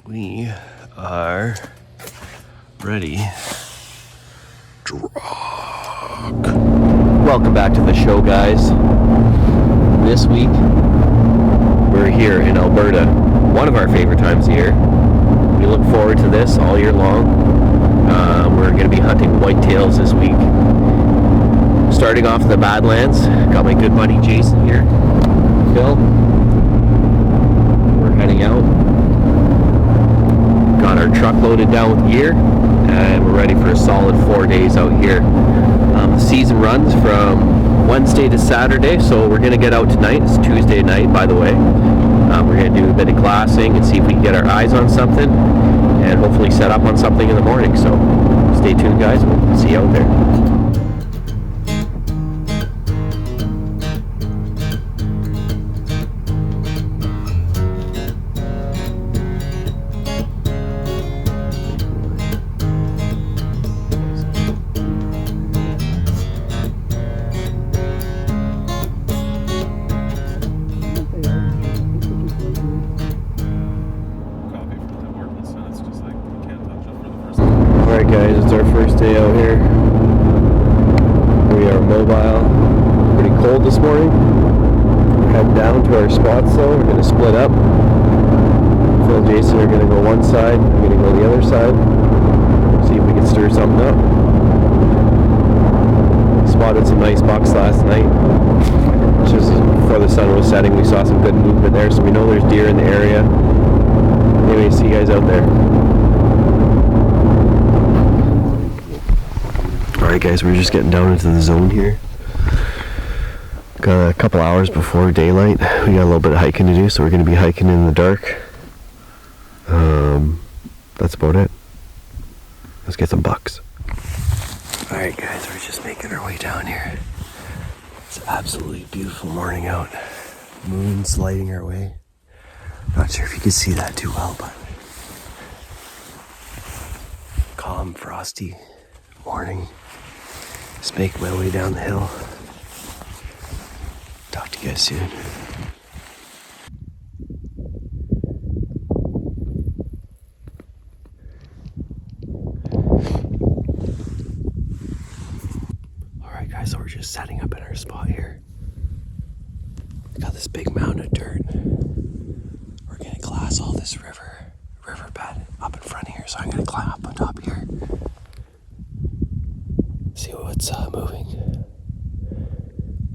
We are ready to rock. Welcome back to the show, guys. This week, we're here in Alberta. One of our favorite times of year. We look forward to this all year long. We're going to be hunting whitetails this week. Starting off in the Badlands. Got my good buddy Jason here. Phil. We're heading out. Got our truck loaded down with gear, and we're ready for a solid 4 days out here. The season runs from Wednesday to Saturday, so we're going to get out tonight. It's Tuesday night, by the way. We're going to do a bit of glassing and see if we can get our eyes on something, and hopefully set up on something in the morning. So stay tuned, guys. We'll see you out there. Alright guys, it's our first day out here. We are mobile. Pretty cold this morning. We're heading down to our spots though. We're going to split up. Phil and Jason are going to go one side. I'm going to go the other side. See if we can stir something up. Spotted some nice bucks last night. Just before the sun was setting, we saw some good movement there, so we know there's deer in the area. Anyway, see you guys out there. Alright guys, we're just getting down into the zone here. Got a couple hours before daylight. We got a little bit of hiking to do, so we're going to be hiking in the dark. That's about it. Let's get some bucks. Alright guys, we're just making our way down here. It's an absolutely beautiful morning out. Moon's lighting our way. Not sure if you can see that too well, but calm, frosty morning. Just making my way down the hill. Talk to you guys soon. Alright guys, so we're just setting up in our spot here. Got this big mound of dirt. We're gonna glass all this riverbed up in front here, so I'm gonna climb up on top here. See what's moving.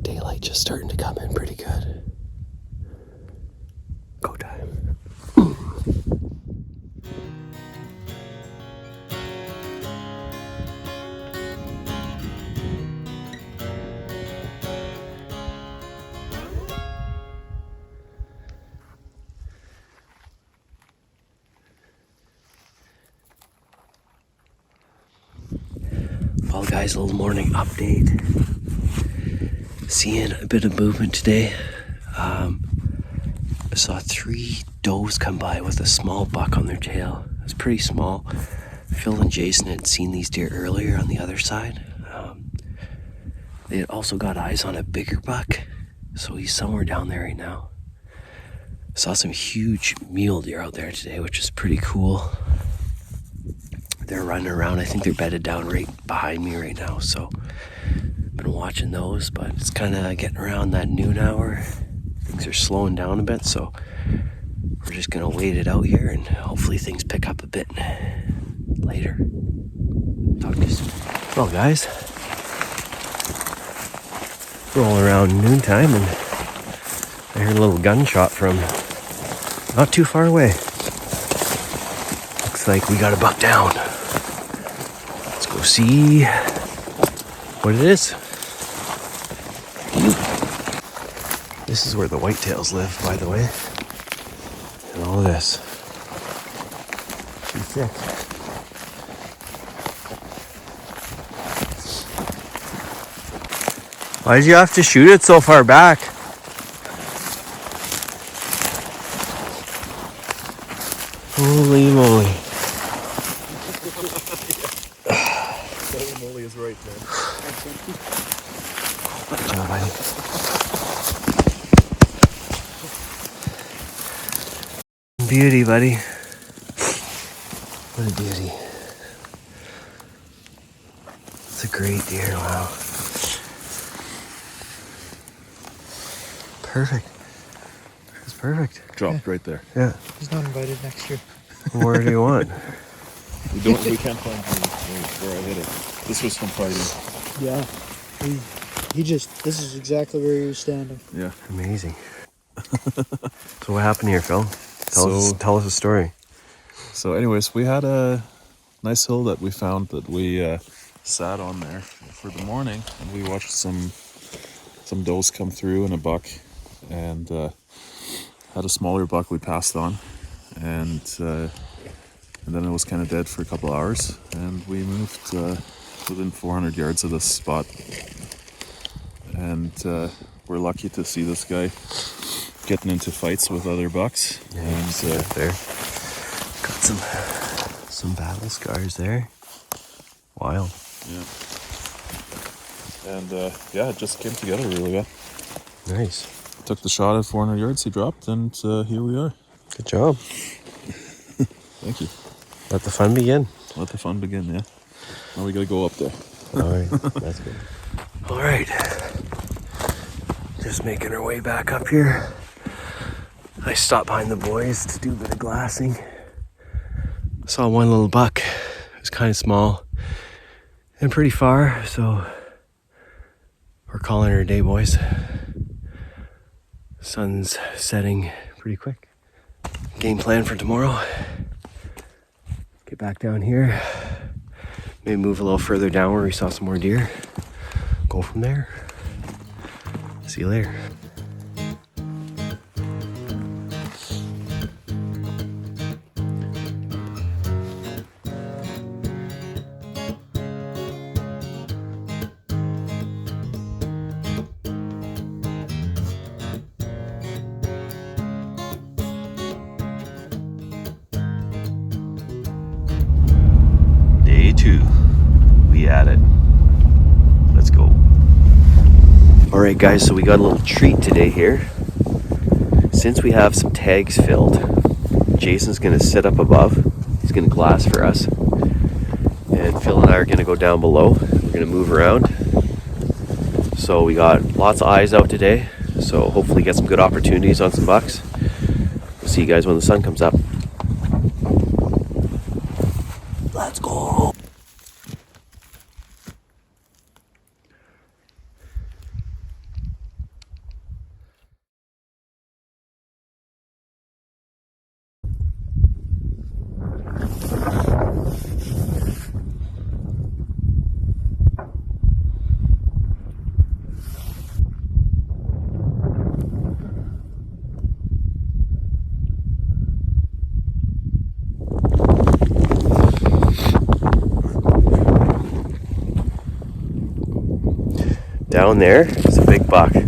Daylight just starting to come in pretty good. Go time. Well guys, a little morning update. Seeing a bit of movement today. I saw 3 does come by with a small buck on their tail. It was pretty small. Phil and Jason had seen these deer earlier on the other side. They had also got eyes on a bigger buck, so he's somewhere down there right now. Saw some huge mule deer out there today, which is pretty cool. They're running around. I think they're bedded down right behind me right now, so been watching those, but it's kind of getting around that noon hour. Things are slowing down a bit, so we're just gonna wait it out here and hopefully things pick up a bit later. Talk to you soon. Well guys, rolling around noontime and I heard a little gunshot from not too far away. Looks like we got a buck down. Let's go see what it is. This is where the whitetails live, by the way. And all of this. Too thick. Why did you have to shoot it so far back? Holy moly. Holy moly is right, man. Good job, buddy. Beauty, buddy. What a beauty. It's a great deer, wow. Perfect. It's perfect. Dropped right there. Yeah. He's not invited next year. Where do you want? We can't find where I hit it. This was from fighting. Yeah. This is exactly where he was standing. Yeah. Amazing. So what happened here, Phil? Tell us a story. So anyways, we had a nice hill that we found that we sat on there for the morning, and we watched some does come through and a buck, and had a smaller buck we passed on, and then it was kind of dead for a couple hours, and we moved within 400 yards of this spot, and we're lucky to see this guy getting into fights with other bucks. Yeah, and there got some battle scars there. Wild. Yeah. And it just came together really well. Nice. Took the shot at 400 yards, he dropped, and here we are. Good job. Thank you. Let the fun begin. Let the fun begin, yeah. Now we gotta go up there. All right, that's good. All right. Just making our way back up here. I stopped behind the boys to do a bit of glassing. Saw one little buck. It was kind of small and pretty far, so we're calling her a day, boys. Sun's setting pretty quick. Game plan for tomorrow. Get back down here. Maybe move a little further down where we saw some more deer. Go from there. See you later. Day 2. We at it. Let's go. Alright guys, so we got a little treat today here. Since we have some tags filled, Jason's going to sit up above. He's going to glass for us. And Phil and I are going to go down below. We're going to move around. So we got lots of eyes out today. So hopefully get some good opportunities on some bucks. We'll see you guys when the sun comes up. Let's go. Down there is a big buck. We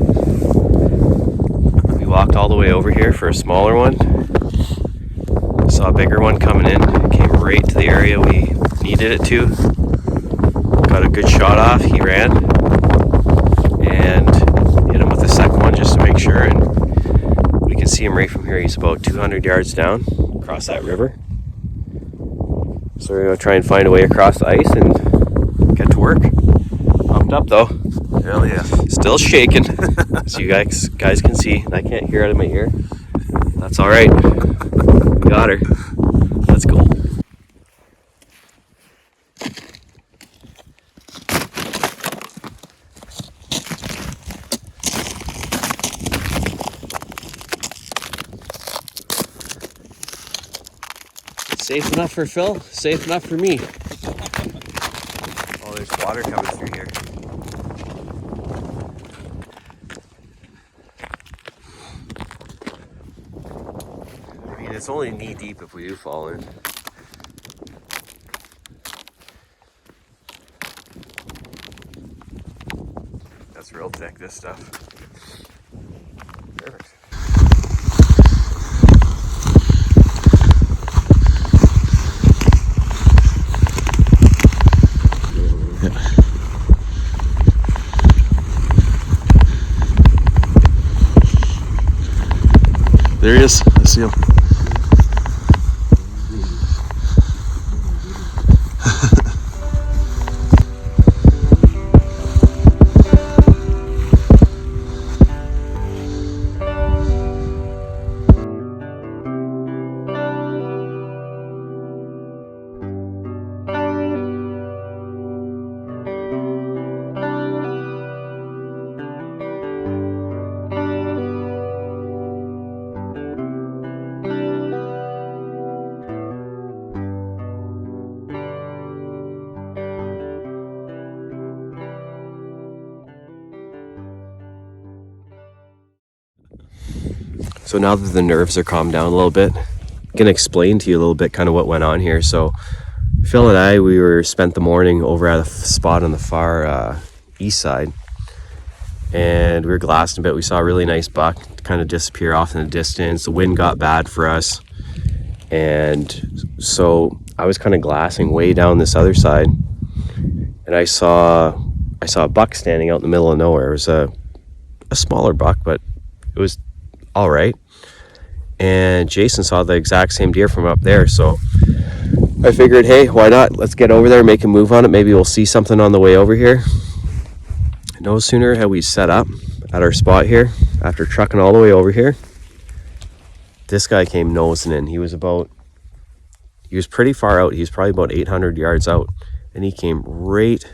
walked all the way over here for a smaller one. Saw a bigger one coming in. It came right to the area we needed it to. Got a good shot off. He ran. And hit him with the second one just to make sure. And we can see him right from here. He's about 200 yards down across that river. So we're going to try and find a way across the ice and get to work. Pumped up though. Hell yeah. Still shaking. So you guys can see. I can't hear out of my ear. That's alright. We got her. Let's go. Safe enough for Phil, safe enough for me. Oh, there's water coming through here. I mean, it's only knee deep if we do fall in. That's real thick, this stuff. Perfect. There he is. I see him. So now that the nerves are calmed down a little bit, I'm gonna explain to you a little bit kind of what went on here. So Phil and I, we spent the morning over at a spot on the far east side, and we were glassing a bit. We saw a really nice buck kind of disappear off in the distance. The wind got bad for us, and so I was kind of glassing way down this other side, and I saw a buck standing out in the middle of nowhere. It was a smaller buck, but it was all right. And Jason saw the exact same deer from up there, so I figured, hey, why not? Let's get over there, make a move on it. Maybe we'll see something on the way over here. No sooner had we set up at our spot here, after trucking all the way over here, this guy came nosing in. He was pretty far out. He was probably about 800 yards out, and he came right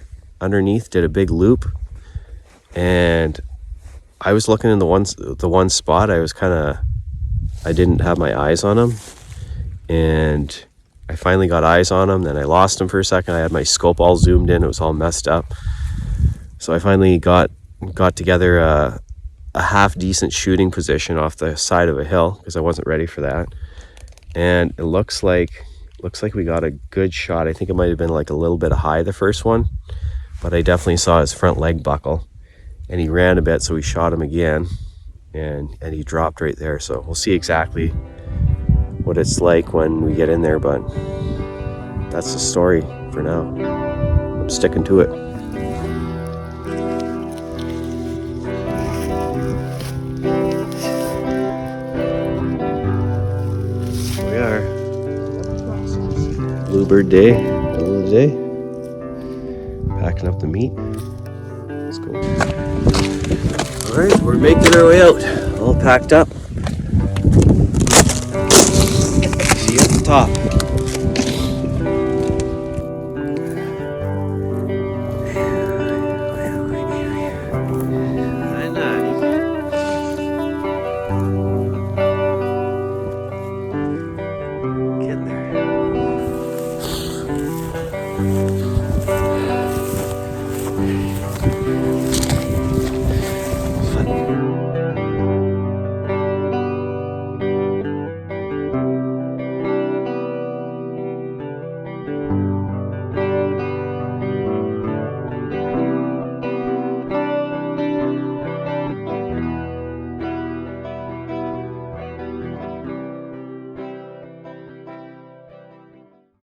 underneath, did a big loop, and I was looking in the one spot. I didn't have my eyes on him, and I finally got eyes on him. Then I lost him for a second. I had my scope all zoomed in. It was all messed up. So I finally got together a half decent shooting position off the side of a hill, because I wasn't ready for that. And it looks like we got a good shot. I think it might have been like a little bit high, the first one, but I definitely saw his front leg buckle, and he ran a bit, so we shot him again, and he dropped right there. So we'll see exactly what it's like when we get in there, but that's the story for now. I'm sticking to it. Here we are. Bluebird day, middle of the day. Packing up the meat. Let's go. All right, we're making our way out. All packed up. See you at the top. Very nice. Get there.